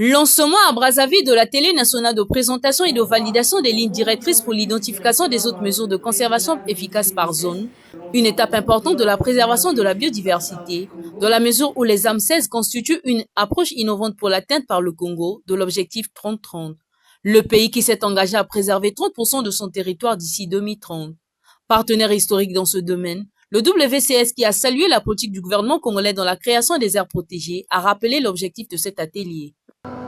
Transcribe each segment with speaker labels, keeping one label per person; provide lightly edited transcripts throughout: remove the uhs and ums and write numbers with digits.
Speaker 1: Lancement à Brazzaville de la télé nationale de présentation et de validation des lignes directrices pour l'identification des autres mesures de conservation efficaces par zone, une étape importante de la préservation de la biodiversité, dans la mesure où les AM16 constituent une approche innovante pour l'atteinte par le Congo de l'objectif 30-30, le pays qui s'est engagé à préserver 30% de son territoire d'ici 2030. Partenaire historique dans ce domaine, le WCS, qui a salué la politique du gouvernement congolais dans la création des aires protégées, a rappelé l'objectif de cet atelier.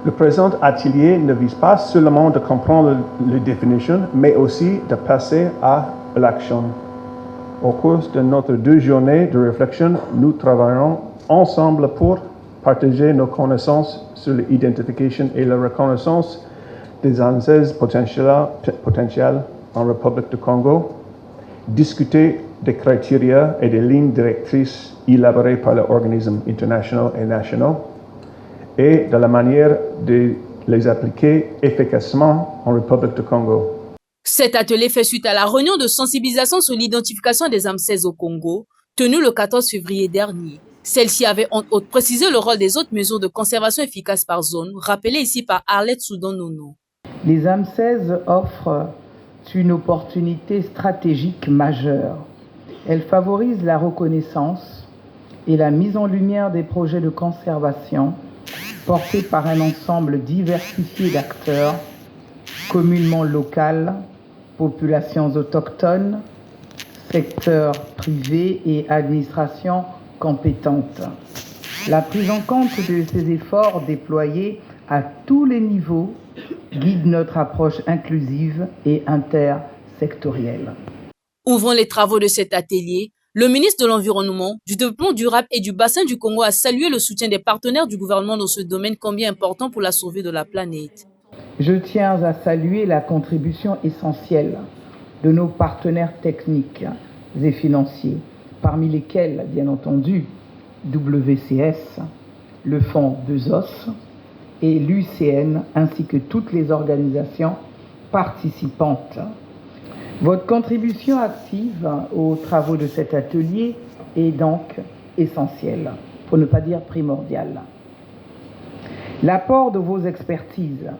Speaker 2: Le présent atelier ne vise pas seulement de comprendre les définitions, mais aussi de passer à l'action. Au cours de notre 2 journées de réflexion, nous travaillerons ensemble pour partager nos connaissances sur l'identification et la reconnaissance des ANSES potentiels en République du Congo, discuter des critères et des lignes directrices élaborées par les organismes internationaux et nationaux, et de la manière de les appliquer efficacement en République du Congo.
Speaker 1: Cet atelier fait suite à la réunion de sensibilisation sur l'identification des AM16 au Congo, tenue le 14 février dernier. Celle-ci avait entre autres précisé le rôle des autres mesures de conservation efficaces par zone, rappelées ici par Arlette Soudan-Nono.
Speaker 3: Les AM16 offrent une opportunité stratégique majeure. Elles favorisent la reconnaissance et la mise en lumière des projets de conservation portés par un ensemble diversifié d'acteurs, communément local, populations autochtones, secteurs privés et administrations compétentes. La prise en compte de ces efforts déployés à tous les niveaux guide notre approche inclusive et intersectorielle.
Speaker 1: Ouvrant les travaux de cet atelier, le ministre de l'Environnement, du Développement durable et du Bassin du Congo a salué le soutien des partenaires du gouvernement dans ce domaine combien important pour la survie de la planète.
Speaker 3: Je tiens à saluer la contribution essentielle de nos partenaires techniques et financiers, parmi lesquels, bien entendu, WCS, le Fonds Bezos et l'UCN, ainsi que toutes les organisations participantes. Votre contribution active aux travaux de cet atelier est donc essentielle, pour ne pas dire primordiale. L'apport de vos expertises,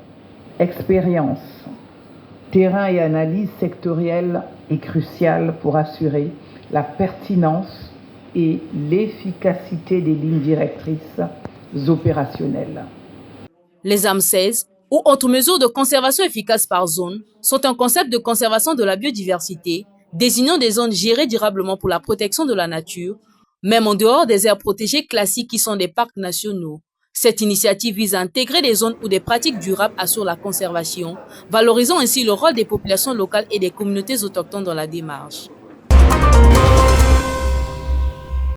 Speaker 3: expériences, terrain et analyses sectorielles est crucial pour assurer la pertinence et l'efficacité des lignes directrices opérationnelles.
Speaker 1: Les AM16 ou autres mesures de conservation efficaces par zone sont un concept de conservation de la biodiversité, désignant des zones gérées durablement pour la protection de la nature, même en dehors des aires protégées classiques qui sont des parcs nationaux. Cette initiative vise à intégrer des zones où des pratiques durables assurent la conservation, valorisant ainsi le rôle des populations locales et des communautés autochtones dans la démarche.